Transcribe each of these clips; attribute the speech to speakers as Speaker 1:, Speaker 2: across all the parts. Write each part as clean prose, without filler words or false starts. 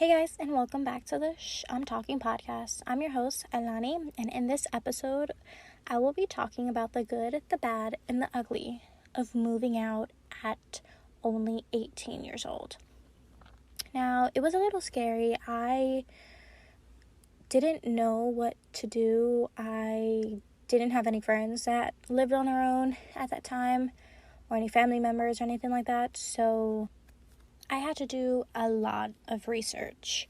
Speaker 1: Hey guys, and welcome back to the I'm Talking podcast. I'm your host, Alani, and in this episode, I will be talking about the good, the bad, and the ugly of moving out at only 18 years old. Now, it was a little scary. I didn't know what to do. I didn't have any friends that lived on their own at that time, or any family members or anything like that, so I had to do a lot of research.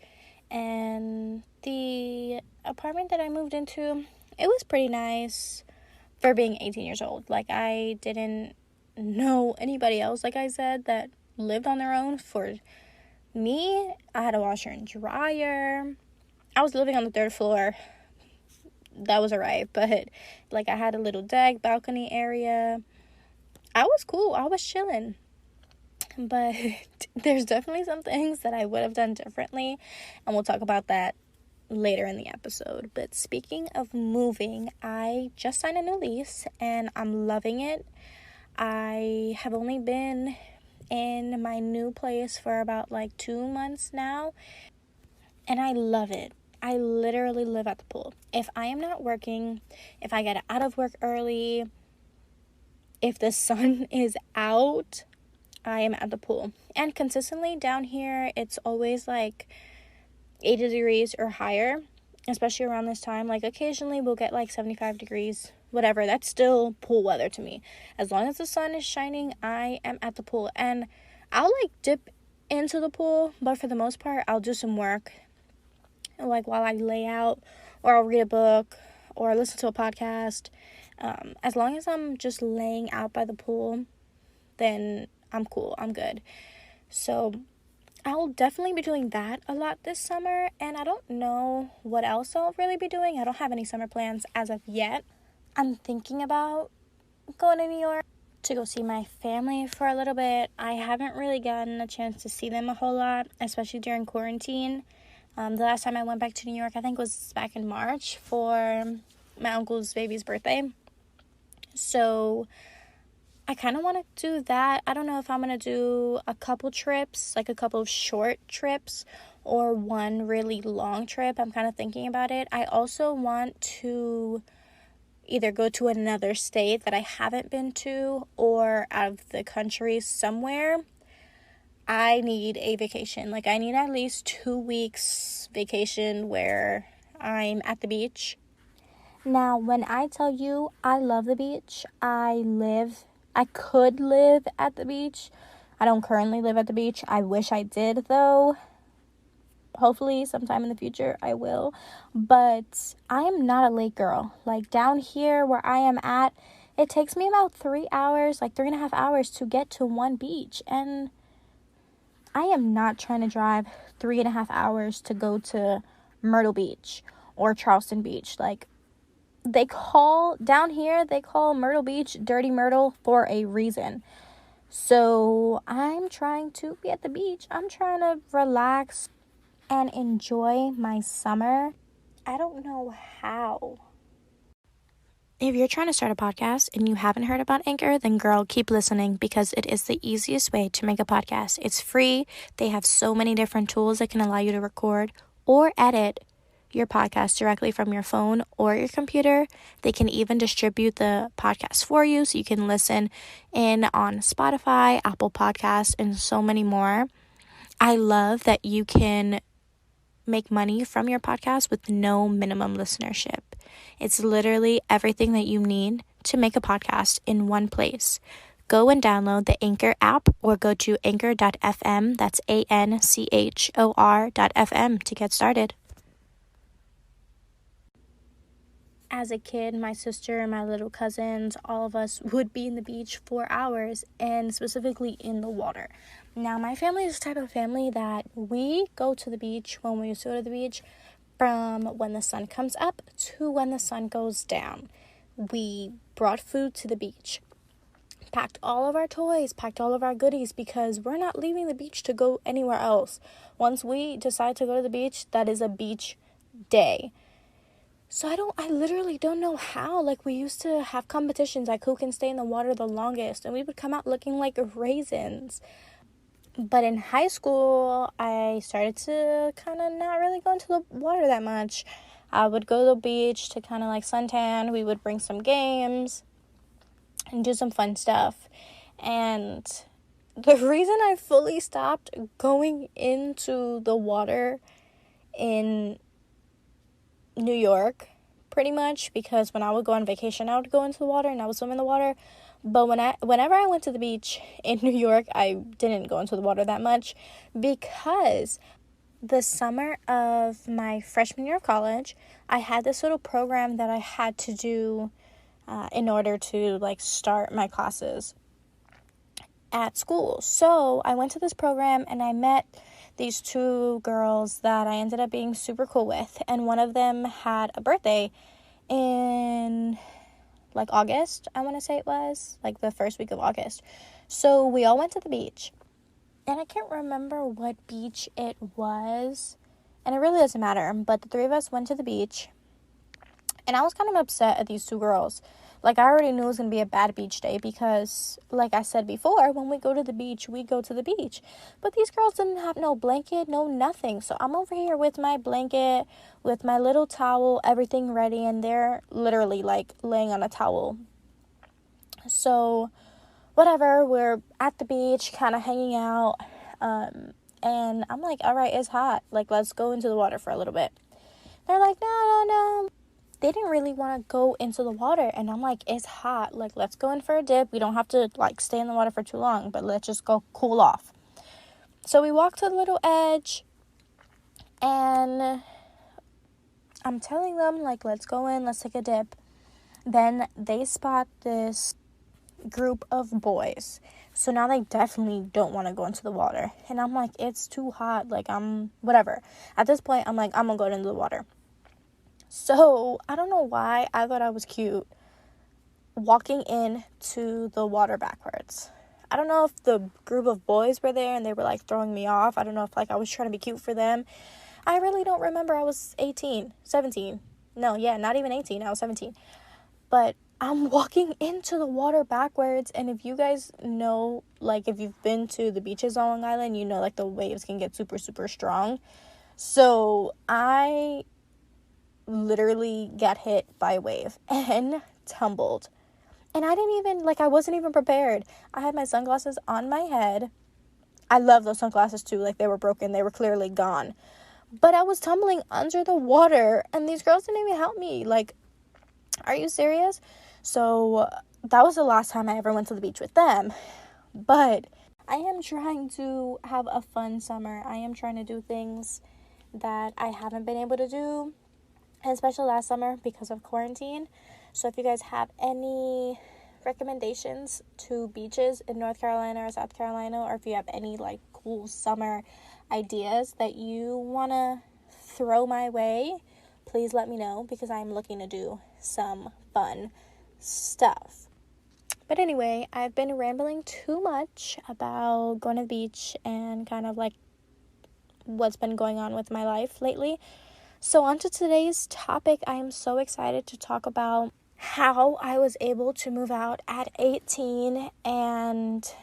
Speaker 1: And the apartment that I moved into, it was pretty nice for being 18 years old. Like, I didn't know anybody else, like I said, that lived on their own. For me, I had a washer and dryer. I was living on the third floor. That was alright, but like, I had a little deck, balcony area. I was cool. I was chilling. But there's definitely some things that I would have done differently, and we'll talk about that later in the episode. But speaking of moving, I just signed a new lease, and I'm loving it. I have only been in my new place for about 2 months now, and I love it. I literally live at the pool. If I am not working, if I get out of work early, if the sun is out, I am at the pool. And consistently down here, it's always 80 degrees or higher, especially around this time. Occasionally we'll get 75 degrees, whatever. That's still pool weather to me. As long as the sun is shining, I am at the pool. And I'll dip into the pool, but for the most part, I'll do some work while I lay out, or I'll read a book, or listen to a podcast. As long as I'm just laying out by the pool, then I'm cool. I'm good. So I'll definitely be doing that a lot this summer, and I don't know what else I'll really be doing. I don't have any summer plans as of yet. I'm thinking about going to New York to go see my family for a little bit. I haven't really gotten a chance to see them a whole lot, especially during quarantine. The last time I went back to New York, I think, was back in March for my uncle's baby's birthday. So I kind of want to do that. I don't know if I'm going to do a couple trips, a couple of short trips, or one really long trip. I'm kind of thinking about it. I also want to either go to another state that I haven't been to, or out of the country somewhere. I need a vacation. I need at least 2 weeks vacation where I'm at the beach. Now, when I tell you I love the beach, I could live at the beach. I don't currently live at the beach. I wish I did, though. Hopefully, sometime in the future, I will. But I am not a lake girl. Down here where I am at, it takes me about 3 hours, 3.5 hours to get to one beach. And I am not trying to drive 3.5 hours to go to Myrtle Beach or Charleston Beach. Down here, they call Myrtle Beach Dirty Myrtle for a reason. So I'm trying to be at the beach. I'm trying to relax and enjoy my summer. I don't know how. If you're trying to start a podcast and you haven't heard about Anchor, then girl, keep listening, because it is the easiest way to make a podcast. It's free. They have so many different tools that can allow you to record or edit your podcast directly from your phone or your computer. They can even distribute the podcast for you, so you can listen in on Spotify, Apple Podcasts, and so many more. I love that you can make money from your podcast with no minimum listenership. It's literally everything that you need to make a podcast in one place. Go and download the Anchor app, or go to anchor.fm, that's ANCHOR.FM, to get started. As a kid, my sister and my little cousins, all of us would be in the beach for hours, and specifically in the water. Now, my family is the type of family that we go to the beach, when we used to go to the beach, from when the sun comes up to when the sun goes down. We brought food to the beach, packed all of our toys, packed all of our goodies, because we're not leaving the beach to go anywhere else. Once we decide to go to the beach, that is a beach day. So I literally don't know how. We used to have competitions, who can stay in the water the longest, and we would come out looking like raisins. But in high school, I started to kind of not really go into the water that much. I would go to the beach to kind of like suntan. We would bring some games and do some fun stuff. And the reason I fully stopped going into the water in New York, pretty much, because when I would go on vacation, I would go into the water and I would swim in the water. But whenever I went to the beach in New York, I didn't go into the water that much, because the summer of my freshman year of college, I had this little program that I had to do in order to like start my classes at school. So I went to this program and I met these two girls that I ended up being super cool with, and one of them had a birthday in like August, I want to say it was like the first week of August. So we all went to the beach, and I can't remember what beach it was, and it really doesn't matter, but the three of us went to the beach, and I was kind of upset at these two girls. Like, I already knew it was going to be a bad beach day because, like I said before, when we go to the beach, we go to the beach. But these girls didn't have no blanket, no nothing. So I'm over here with my blanket, with my little towel, everything ready, and they're literally, like, laying on a towel. So, whatever, we're at the beach, kind of hanging out, and I'm like, all right, it's hot. Like, let's go into the water for a little bit. They're like, no. They didn't really want to go into the water, and I'm like, it's hot, like, let's go in for a dip. We don't have to like stay in the water for too long, but let's just go cool off. So we walked to the little edge, and I'm telling them, like, let's go in, let's take a dip. Then they spot this group of boys, so now they definitely don't want to go into the water, and I'm like, it's too hot, like, I'm whatever. At this point, I'm like, I'm gonna go into the water. So, I don't know why I thought I was cute walking into the water backwards. I don't know if the group of boys were there and they were, like, throwing me off. I don't know if, like, I was trying to be cute for them. I really don't remember. I was 17. No, yeah, not even 18. I was 17. But I'm walking into the water backwards, and if you guys know, like, if you've been to the beaches on Long Island, you know, like, the waves can get super, super strong. So, I literally got hit by a wave and tumbled. And I didn't even, like, I wasn't even prepared. I had my sunglasses on my head. I love those sunglasses too. Like, they were broken. They were clearly gone. But I was tumbling under the water, and these girls didn't even help me. Like, are you serious? So that was the last time I ever went to the beach with them. But I am trying to have a fun summer. I am trying to do things that I haven't been able to do, especially last summer because of quarantine. So if you guys have any recommendations to beaches in North Carolina or South Carolina, or if you have any like cool summer ideas that you want to throw my way, please let me know, because I'm looking to do some fun stuff. But anyway, I've been rambling too much about going to the beach and kind of like what's been going on with my life lately. So on to today's topic. I am so excited to talk about how I was able to move out at 18 and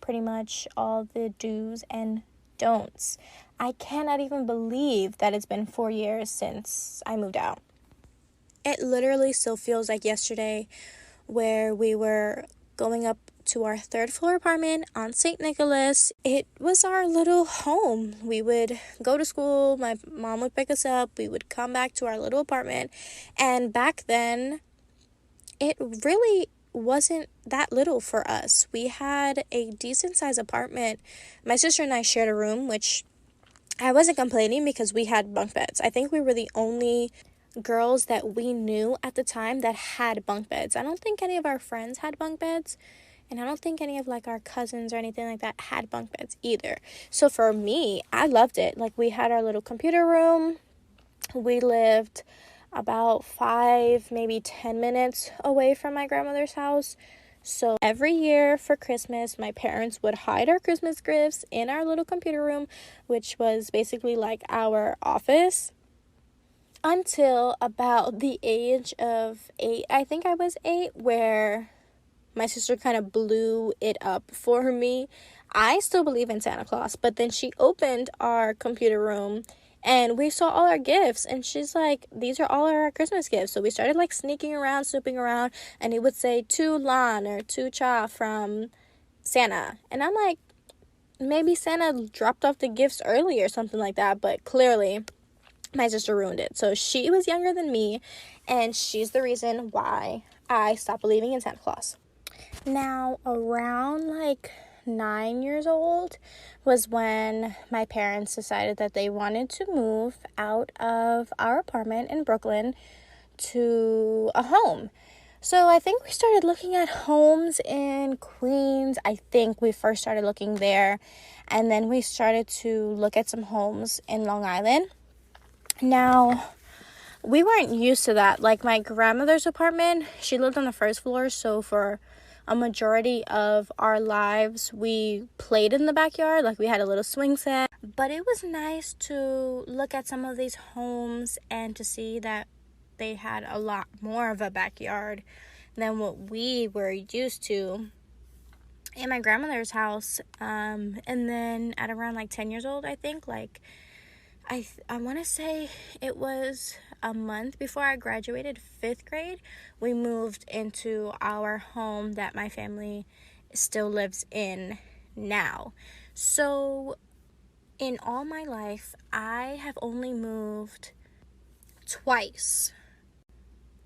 Speaker 1: pretty much all the do's and don'ts. I cannot even believe that it's been 4 years since I moved out. It literally still feels like yesterday, where we were going up to our third floor apartment on St. Nicholas. It was our little home. We would go to school, my mom would pick us up, we would come back to our little apartment, and back then, it really wasn't that little for us. We had a decent sized apartment. My sister and I shared a room, which I wasn't complaining because we had bunk beds. I think we were the only girls that we knew at the time that had bunk beds. I don't think any of our friends had bunk beds. And I don't think any of, like, our cousins or anything like that had bunk beds either. So for me, I loved it. Like, we had our little computer room. We lived about 5, maybe 10 minutes away from my grandmother's house. So every year for Christmas, my parents would hide our Christmas gifts in our little computer room, which was basically like our office, until about the age of 8. I think I was 8, where my sister kind of blew it up for me. I still believe in Santa Claus, but then she opened our computer room and we saw all our gifts, and she's like, these are all our Christmas gifts. So we started like sneaking around, snooping around, and it would say to Lan or to Cha from Santa. And I'm like, maybe Santa dropped off the gifts early or something like that, but clearly my sister ruined it. So she was younger than me, and she's the reason why I stopped believing in Santa Claus. Now, around like 9 years old was when my parents decided that they wanted to move out of our apartment in Brooklyn to a home. So I think we started looking at homes in Queens. I think we first started looking there, and then we started to look at some homes in Long Island. Now, we weren't used to that. Like, my grandmother's apartment, she lived on the first floor, so for a majority of our lives, we played in the backyard. Like, we had a little swing set. But it was nice to look at some of these homes and to see that they had a lot more of a backyard than what we were used to in my grandmother's house. And then at around like 10 years old, I think, like, I want to say it was a month before I graduated 5th grade, we moved into our home that my family still lives in now. So in all my life, I have only moved twice.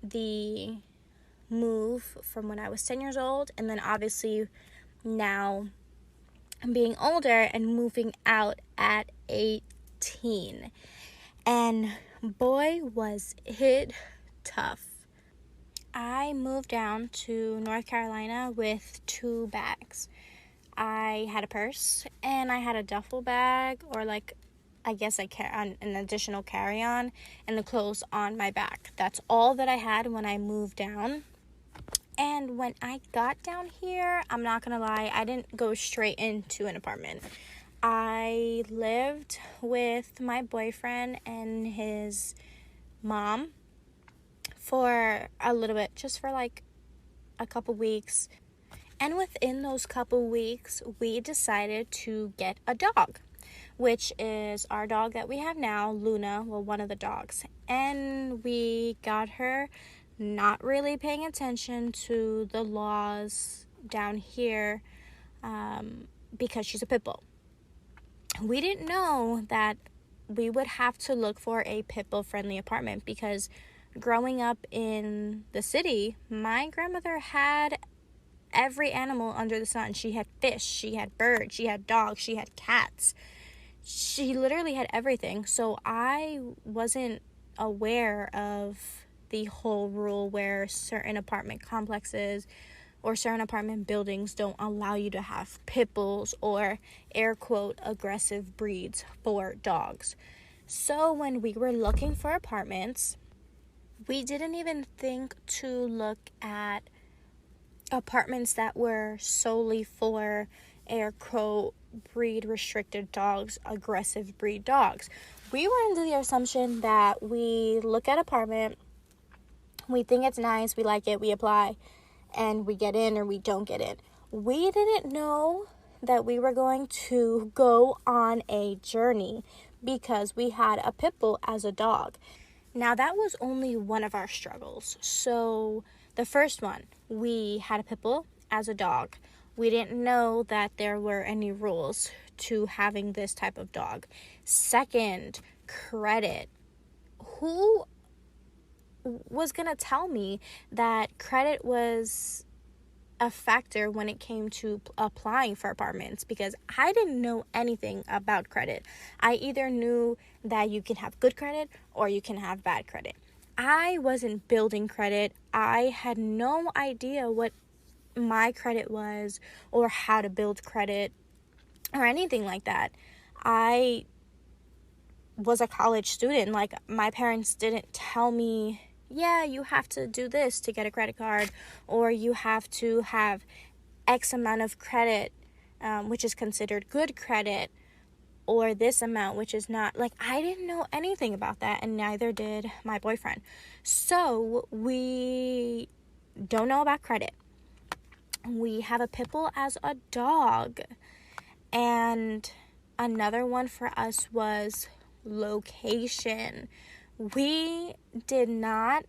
Speaker 1: The move from when I was 10 years old, and then obviously now I'm being older and moving out at 18. And boy, was it tough. I moved down to North Carolina with 2 bags. I had a purse and I had a duffel bag, or like, I guess an additional carry-on, and the clothes on my back. That's all that I had when I moved down. And when I got down here, I'm not gonna lie, I didn't go straight into an apartment. I lived with my boyfriend and his mom for a little bit, just for like a couple weeks. And within those couple weeks, we decided to get a dog, which is our dog that we have now, Luna, well, one of the dogs. And we got her not really paying attention to the laws down here because she's a pit bull. We didn't know that we would have to look for a pit bull friendly apartment, because growing up in the city, my grandmother had every animal under the sun. She had fish, she had birds, she had dogs, she had cats. She literally had everything. So I wasn't aware of the whole rule where certain apartment complexes or certain apartment buildings don't allow you to have pit bulls or air quote aggressive breeds for dogs. So when we were looking for apartments, we didn't even think to look at apartments that were solely for air quote breed restricted dogs, aggressive breed dogs. We were under the assumption that we look at apartment, we think it's nice, we like it, we apply, and we get in or we don't get in. We didn't know that we were going to go on a journey because we had a pit bull as a dog. Now, that was only one of our struggles. So the first one, we had a pit bull as a dog. We didn't know that there were any rules to having this type of dog. Second, credit. Who was going to tell me that credit was a factor when it came to applying for apartments? Because I didn't know anything about credit. I either knew that you can have good credit or you can have bad credit. I wasn't building credit. I had no idea what my credit was or how to build credit or anything like that. I was a college student. Like, my parents didn't tell me, yeah, you have to do this to get a credit card, or you have to have X amount of credit, which is considered good credit, or this amount, which is not. Like, I didn't know anything about that, and neither did my boyfriend. So we don't know about credit. We have a pit bull as a dog. And another one for us was location. We did not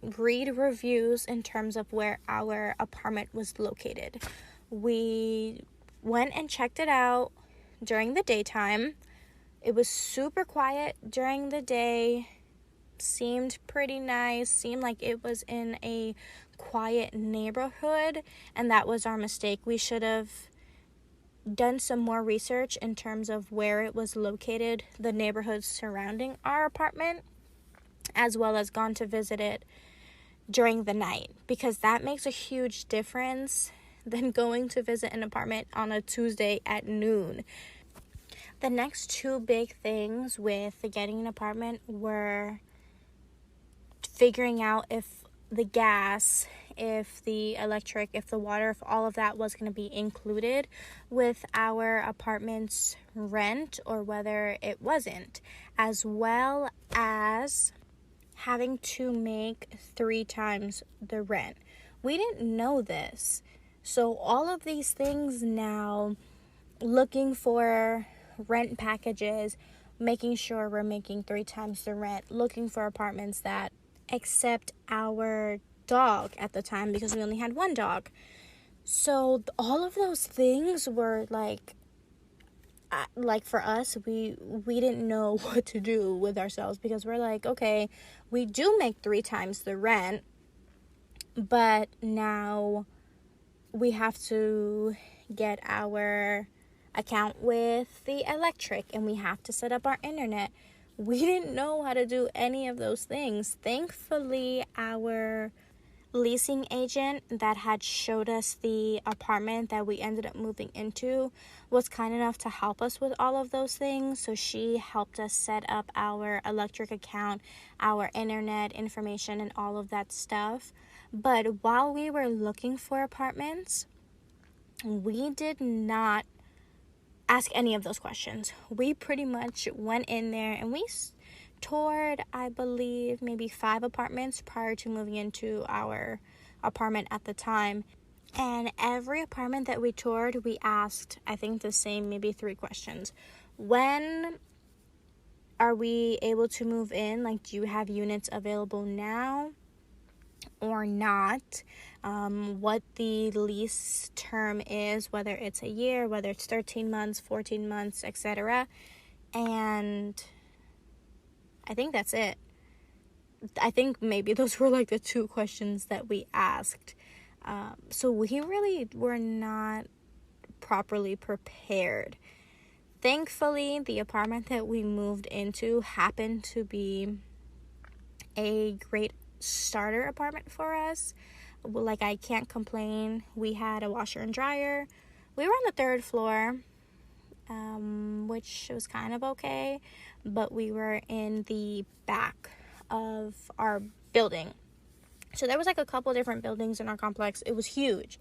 Speaker 1: read reviews in terms of where our apartment was located. We went and checked it out during the daytime. It was super quiet during the day. Seemed pretty nice. Seemed like it was in a quiet neighborhood, and that was our mistake. We should have done some more research in terms of where it was located, the neighborhoods surrounding our apartment, as well as gone to visit it during the night, because that makes a huge difference than going to visit an apartment on a Tuesday at noon. The next two big things with getting an apartment were figuring out if the gas, if the electric, if the water, if all of that was going to be included with our apartment's rent or whether it wasn't, as well as having to make 3 times the rent. We didn't know this. So all of these things now, looking for rent packages, making sure we're making 3 times the rent, looking for apartments that accept our dog at the time, because we only had one dog. So all of those things were like for us, we didn't know what to do with ourselves, because we're like, okay, we do make 3 times the rent, but now we have to get our account with the electric and we have to set up our internet. We didn't know how to do any of those things. Thankfully, our leasing agent that had showed us the apartment that we ended up moving into was kind enough to help us with all of those things. So she helped us set up our electric account, our internet information, and all of that stuff. But while we were looking for apartments, we did not ask any of those questions. We pretty much went in there and we toured, I believe, maybe 5 apartments prior to moving into our apartment at the time. And every apartment that we toured, we asked, I think, the same maybe 3 questions. When are we able to move in? Like, do you have units available now or not? What the lease term is, whether it's a year, whether it's 13 months, 14 months, etc. And I think that's it. I think maybe those were like the 2 questions that we asked. So we really were not properly prepared. Thankfully, the apartment that we moved into happened to be a great starter apartment for us. Like, I can't complain. We had a washer and dryer. We were on the 3rd floor, which was kind of okay, but we were in the back of our building. So there was like a couple different buildings in our complex. It was huge,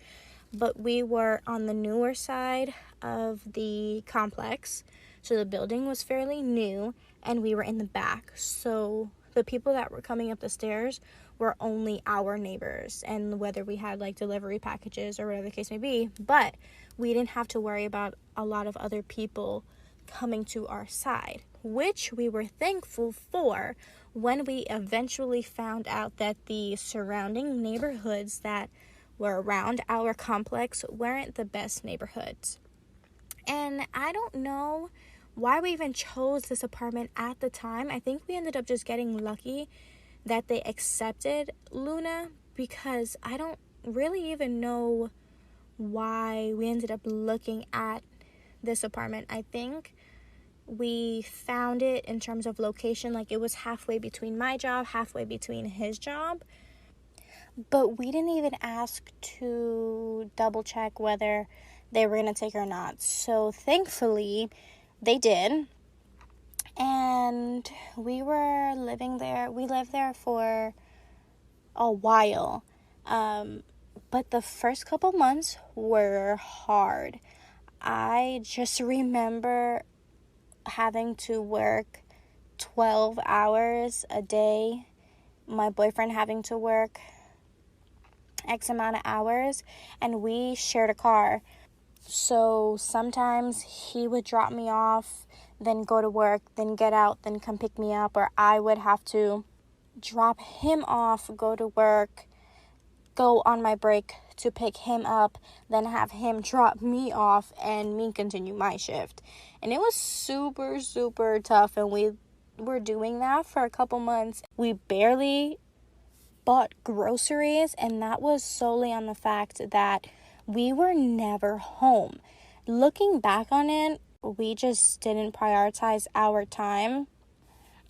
Speaker 1: but we were on the newer side of the complex. So the building was fairly new and we were in the back. So the people that were coming up the stairs were only our neighbors, and whether we had like delivery packages or whatever the case may be, but we didn't have to worry about a lot of other people coming to our side, which we were thankful for when we eventually found out that the surrounding neighborhoods that were around our complex weren't the best neighborhoods. And I don't know why we even chose this apartment at the time. I think we ended up just getting lucky that they accepted Luna, because I don't really even know why we ended up looking at this apartment. I think we found it in terms of location, like it was halfway between my job, halfway between his job, but we didn't even ask to double check whether they were going to take it or not. So thankfully they did. And we were living there. We lived there for a while. But the first couple months were hard. I just remember having to work 12 hours a day. My boyfriend having to work X amount of hours, and we shared a car. So sometimes he would drop me off, then go to work, then get out, then come pick me up, or I would have to drop him off, go to work, go on my break to pick him up, then have him drop me off and me continue my shift. And it was super, super tough, and we were doing that for a couple months. We barely bought groceries, and that was solely on the fact that we were never home. Looking back on it, we just didn't prioritize our time,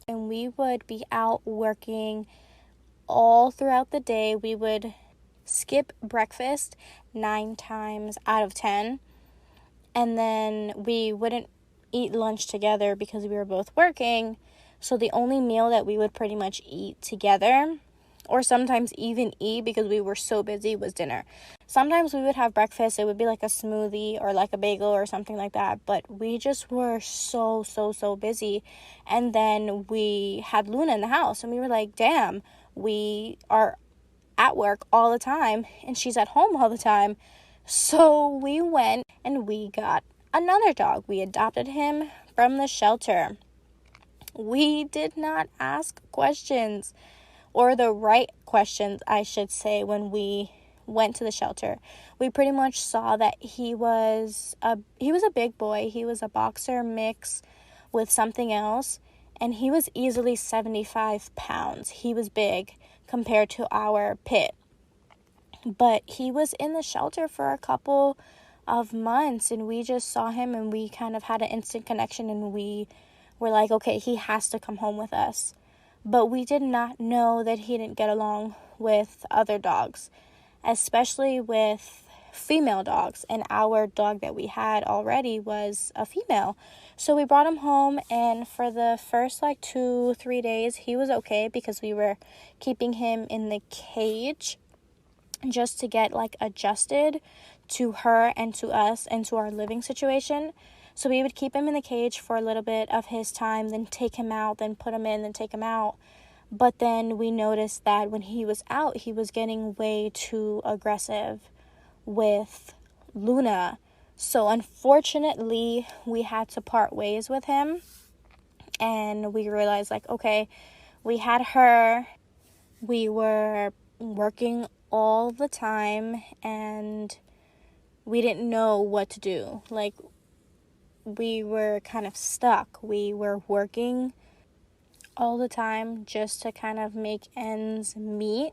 Speaker 1: and we would be out working all throughout the day. We would skip breakfast 9 times out of 10, and then we wouldn't eat lunch together because we were both working. So the only meal that we would pretty much eat together, or sometimes even eat because we were so busy, was dinner. Sometimes we would have breakfast. It would be like a smoothie or like a bagel or something like that, but we just were so busy. And then we had Luna in the house, and we were like, damn, we are at work all the time and she's at home all the time. So we went and we got another dog. We adopted him from the shelter. We did not ask questions, or the right questions, I should say, when we went to the shelter. We pretty much saw that he was a big boy. He was a boxer mix with something else, and he was easily 75 pounds. He was big compared to our pit. But he was in the shelter for a couple of months, and we just saw him, and we kind of had an instant connection, and we were like, okay, he has to come home with us. But we did not know that he didn't get along with other dogs, especially with female dogs, and our dog that we had already was a female. So we brought him home, and for the first 2-3 days he was okay because we were keeping him in the cage just to get adjusted to her and to us and to our living situation. So we would keep him in the cage for a little bit of his time, then take him out, then put him in, then take him out. But then we noticed that when he was out, he was getting way too aggressive with Luna. So unfortunately, we had to part ways with him. And we realized, okay, we had her. We were working all the time, and we didn't know what to do. We were kind of stuck. We were working all the time just to kind of make ends meet,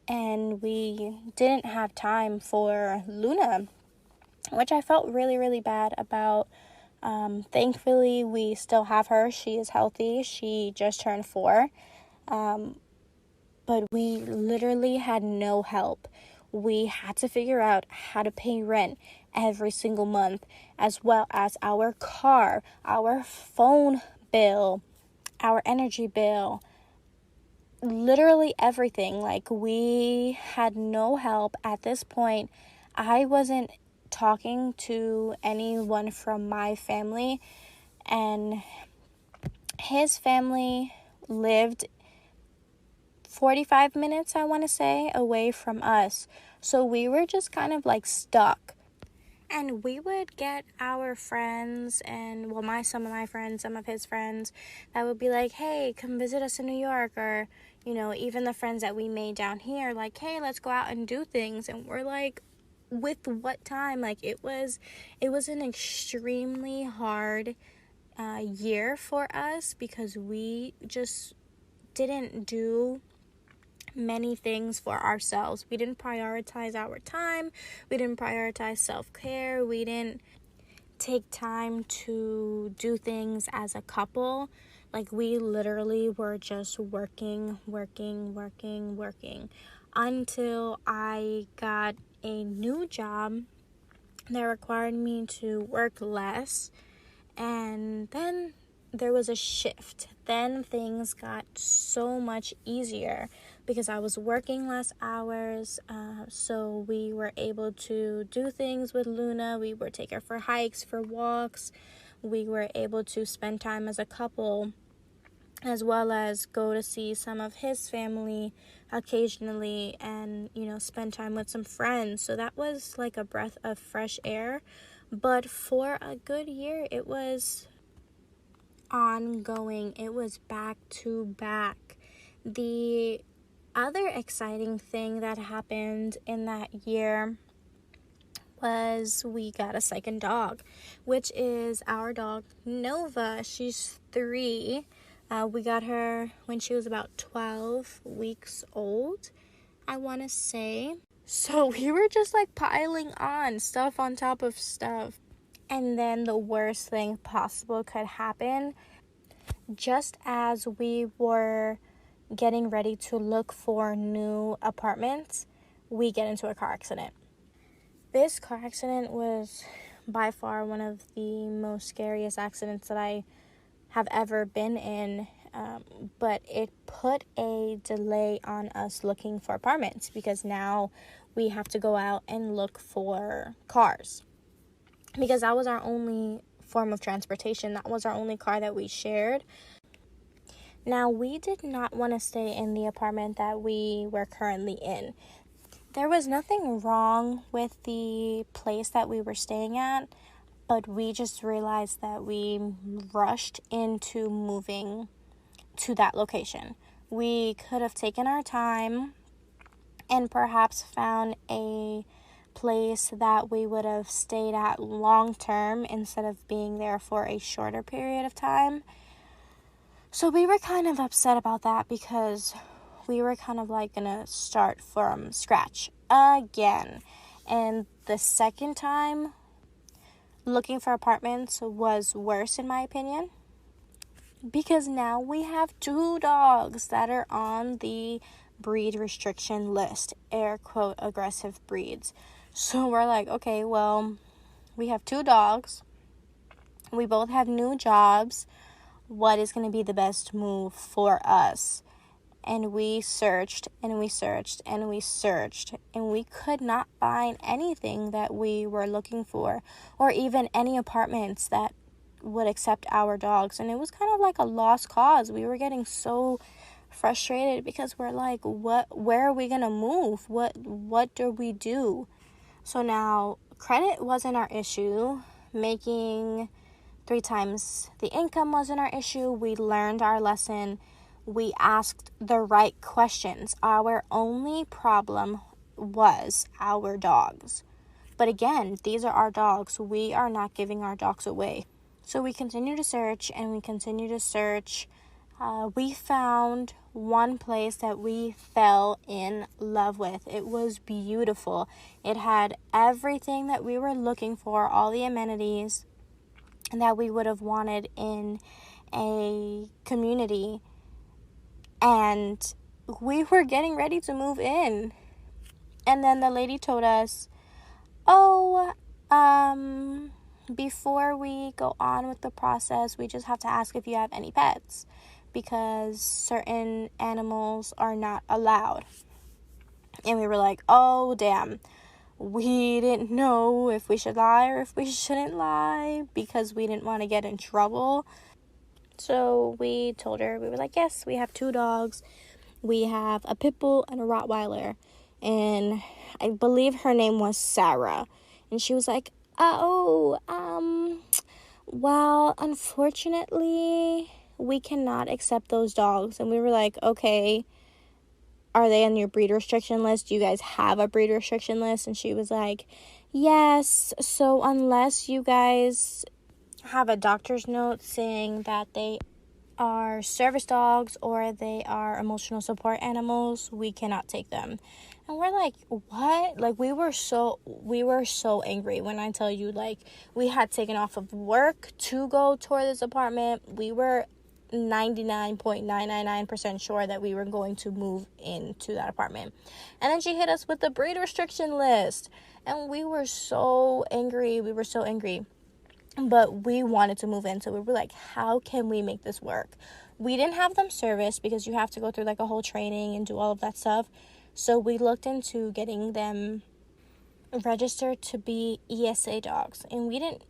Speaker 1: and we didn't have time for Luna, which I felt really, really bad about. Thankfully, we still have her. She is healthy. She just turned 4. But we literally had no help. We had to figure out how to pay rent every single month, as well as our car, our phone bill, our energy bill, literally everything. We had no help at this point. I wasn't talking to anyone from my family, and his family lived 45 minutes, I want to say, away from us. So we were just kind of stuck. And we would get our friends and, some of his friends that would be like, hey, come visit us in New York. Or, even the friends that we made down here, hey, let's go out and do things. And we're like, with what time? It was an extremely hard year for us because we just didn't do many things for ourselves. We didn't prioritize our time. We didn't prioritize self-care. We didn't take time to do things as a couple. We literally were just working until I got a new job that required me to work less. And then there was a shift. Then things got so much easier because I was working less hours, so we were able to do things with Luna. We were taking her for hikes, for walks. We were able to spend time as a couple. as well as go to see some of his family occasionally and, spend time with some friends. So that was like a breath of fresh air. But for a good year, it was ongoing. It was back to back. The other exciting thing that happened in that year was we got a second dog, which is our dog Nova. She's 3. We got her when she was about 12 weeks old, I want to say. So we were just like piling on stuff on top of stuff. And then the worst thing possible could happen. Just as we were getting ready to look for new apartments, we get into a car accident. This car accident was by far one of the most scariest accidents that I have ever been in, but it put a delay on us looking for apartments because now we have to go out and look for cars, because that was our only form of transportation. That was our only car that we shared. Now, we did not want to stay in the apartment that we were currently in. There was nothing wrong with the place that we were staying at, but we just realized that we rushed into moving to that location. We could have taken our time and perhaps found a place that we would have stayed at long term instead of being there for a shorter period of time. So we were kind of upset about that because we were kind of like gonna start from scratch again. And the second time looking for apartments was worse, in my opinion, because now we have 2 dogs that are on the breed restriction list, air quote aggressive breeds. So we're like, okay, well, we have 2 dogs, we both have new jobs. What is going to be the best move for us? And we searched and we searched and we searched, and we could not find anything that we were looking for, or even any apartments that would accept our dogs. And it was kind of like a lost cause. We were getting so frustrated because we're like, where are we going to move? What do we do? So now credit wasn't our issue. Making 3 times the income wasn't our issue. We learned our lesson. We asked the right questions. Our only problem was our dogs. But again, these are our dogs. We are not giving our dogs away. So we continue to search and we continue to search. We found one place that we fell in love with. It was beautiful. It had everything that we were looking for, all the amenities that we would have wanted in a community. And we were getting ready to move in. And then the lady told us, before we go on with the process, we just have to ask if you have any pets, because certain animals are not allowed. And we were like, oh, damn. We didn't know if we should lie or if we shouldn't lie, because we didn't want to get in trouble. So we told her, we were like, yes, we have 2 dogs. We have a pit bull and a Rottweiler. And I believe her name was Sarah. And she was like, well, unfortunately, we cannot accept those dogs. And we were like, okay, are they on your breed restriction list? Do you guys have a breed restriction list? And she was like, yes. So unless you guys have a doctor's note saying that they are service dogs or they are emotional support animals, we cannot take them. And we're like, what? Like, we were so angry when I tell you, like, we had taken off of work to go tour this apartment. We were 99.999% sure that we were going to move into that apartment. And then she hit us with the breed restriction list. And we were so angry. But we wanted to move in. So we were like, how can we make this work? We didn't have them serviced because you have to go through like a whole training and do all of that stuff. So we looked into getting them registered to be ESA dogs. And we didn't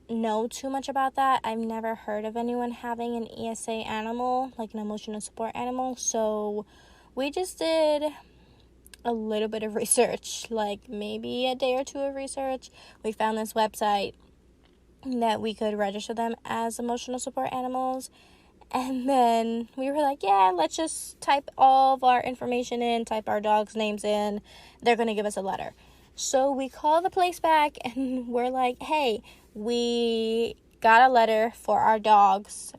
Speaker 1: know too much about that. I've never heard of anyone having an ESA animal, like an emotional support animal. So we just did a little bit of research, like maybe a day or two of research. We found this website that we could register them as emotional support animals. And then we were like, yeah, let's just type all of our information in, type our dogs' names in. They're going to give us a letter. So we call the place back and we're like, hey, we got a letter for our dogs.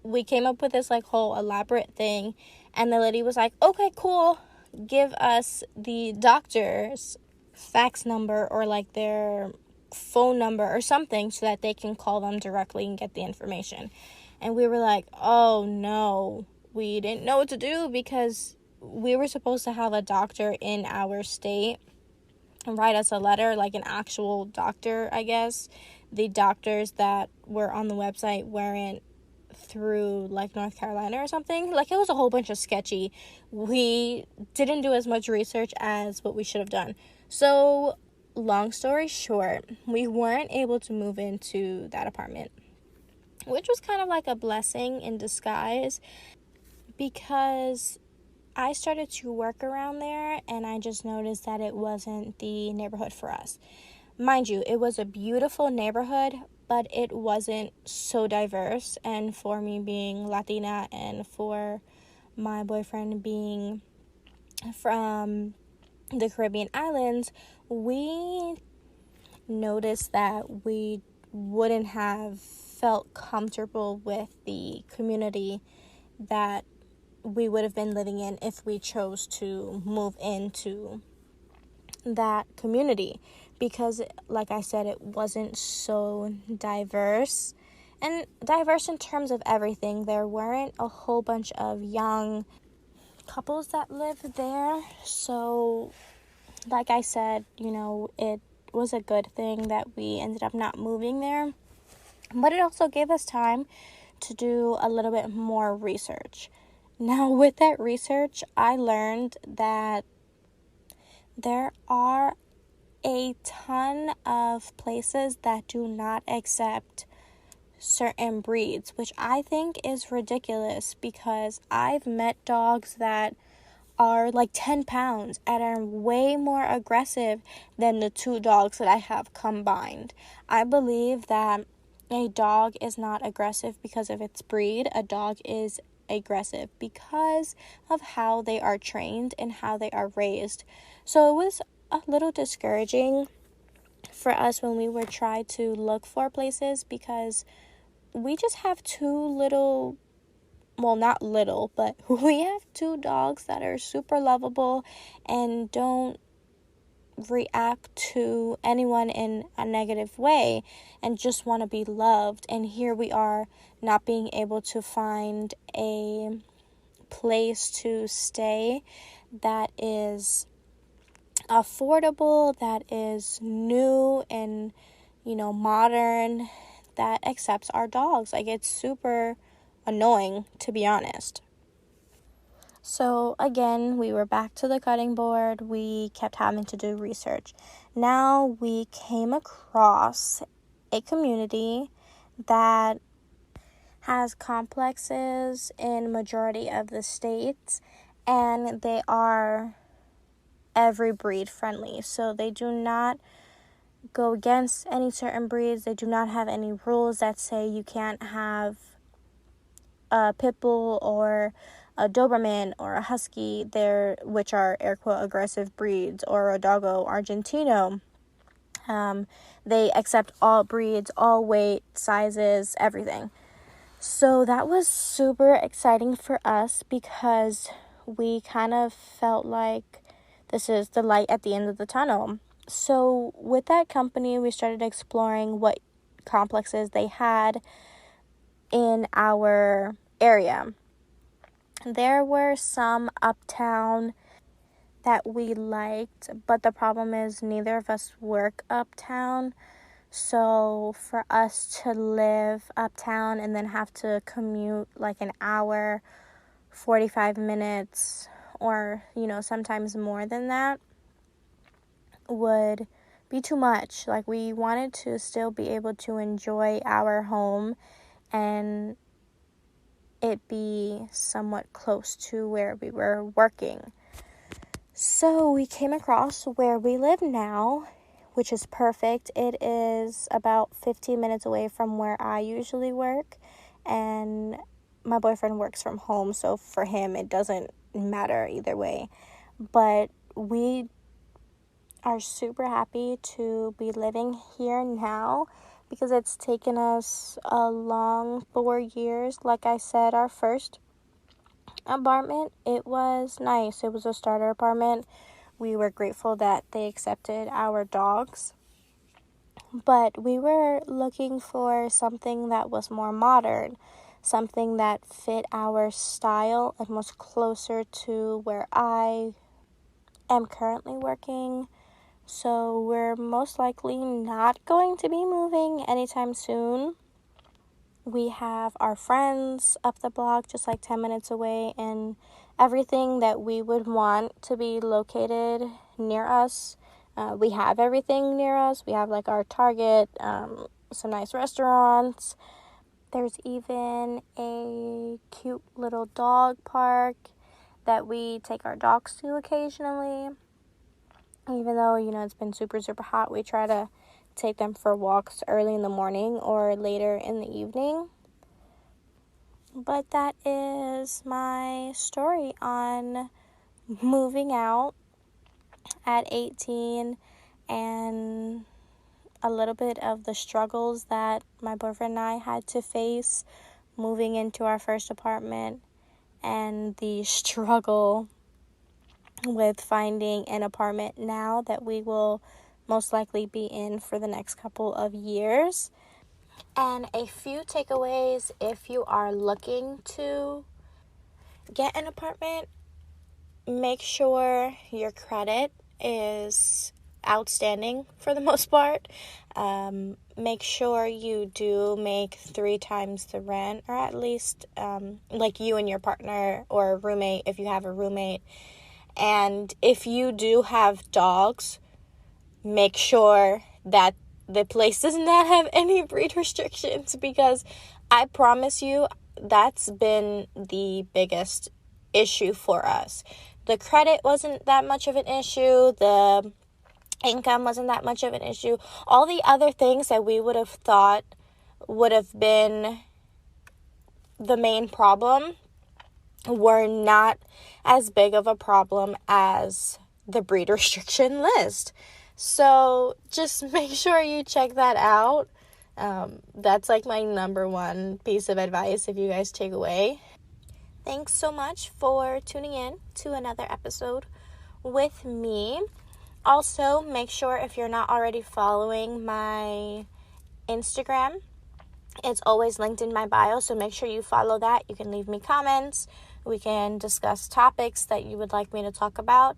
Speaker 1: We came up with this like whole elaborate thing. And the lady was like, okay, cool. Give us the doctor's fax number or like their phone number or something so that they can call them directly and get the information. And we were like, oh no, we didn't know what to do because we were supposed to have a doctor in our state and write us a letter, like an actual doctor, I guess. The doctors that were on the website weren't through like North Carolina or something. Like, it was a whole bunch of sketchy. We didn't do as much research as what we should have done. So long story short, we weren't able to move into that apartment, which was kind of like a blessing in disguise because I started to work around there and I just noticed that it wasn't the neighborhood for us. Mind you, it was a beautiful neighborhood, but it wasn't so diverse. And for me being Latina and for my boyfriend being from the Caribbean islands, we noticed that we wouldn't have felt comfortable with the community that we would have been living in if we chose to move into that community, because like I said, it wasn't so diverse, and diverse in terms of everything. There weren't a whole bunch of young couples that lived there. So like I said, it was a good thing that we ended up not moving there, but it also gave us time to do a little bit more research. Now, with that research, I learned that there are a ton of places that do not accept certain breeds, which I think is ridiculous because I've met dogs that are like 10 pounds and are way more aggressive than the two dogs that I have combined. I believe that a dog is not aggressive because of its breed. A dog is aggressive because of how they are trained and how they are raised. So it was a little discouraging for us when we were trying to look for places because we just have not little, but we have two dogs that are super lovable and don't react to anyone in a negative way and just want to be loved. And here we are not being able to find a place to stay that is affordable, that is new and modern, that accepts our dogs. Like, it's super annoying, to be honest. So again, we were back to the cutting board. We kept having to do research. Now we came across a community that has complexes in majority of the states, and they are every breed friendly. So they do not go against any certain breeds. They do not have any rules that say you can't have a pit bull or a Doberman or a Husky there, which are air quote aggressive breeds, or a Doggo Argentino. They accept all breeds, all weight, sizes, everything. So that was super exciting for us because we kind of felt like this is the light at the end of the tunnel. So with that company, we started exploring what complexes they had in our area. There were some uptown that we liked, but the problem is neither of us work uptown. So for us to live uptown and then have to commute like an hour, 45 minutes, or sometimes more than that, would be too much. Like, we wanted to still be able to enjoy our home and it be somewhat close to where we were working. So we came across where we live now, which is perfect. It is about 15 minutes away from where I usually work, and my boyfriend works from home, so for him it doesn't matter either way. But we are super happy to be living here now because it's taken us a long 4 years. Like I said, our first apartment, it was nice. It was a starter apartment. We were grateful that they accepted our dogs. But we were looking for something that was more modern, something that fit our style and was closer to where I am currently working. So we're most likely not going to be moving anytime soon. We have our friends up the block just like 10 minutes away, and everything that we would want to be located near us. We have everything near us. We have like our Target, some nice restaurants. There's even a cute little dog park that we take our dogs to occasionally. Even though, it's been super, super hot, we try to take them for walks early in the morning or later in the evening. But that is my story on moving out at 18 and a little bit of the struggles that my boyfriend and I had to face moving into our first apartment, and the struggle with finding an apartment now that we will most likely be in for the next couple of years. And a few takeaways if you are looking to get an apartment: make sure your credit is outstanding for the most part. Make sure you do make 3 times the rent, or at least like you and your partner or a roommate if you have a roommate. And if you do have dogs, make sure that the place does not have any breed restrictions, because I promise you that's been the biggest issue for us. The credit wasn't that much of an issue. The income wasn't that much of an issue. All the other things that we would have thought would have been the main problem were not as big of a problem as the breed restriction list. So just make sure you check that out. That's like my number one piece of advice if you guys take away. Thanks so much for tuning in to another episode with me. Also, make sure if you're not already following my Instagram, it's always linked in my bio, so make sure you follow that. You can leave me comments. We can discuss topics that you would like me to talk about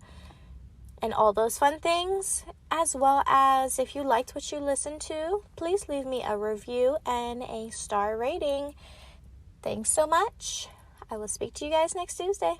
Speaker 1: and all those fun things. As well as, if you liked what you listened to, please leave me a review and a star rating. Thanks so much. I will speak to you guys next Tuesday.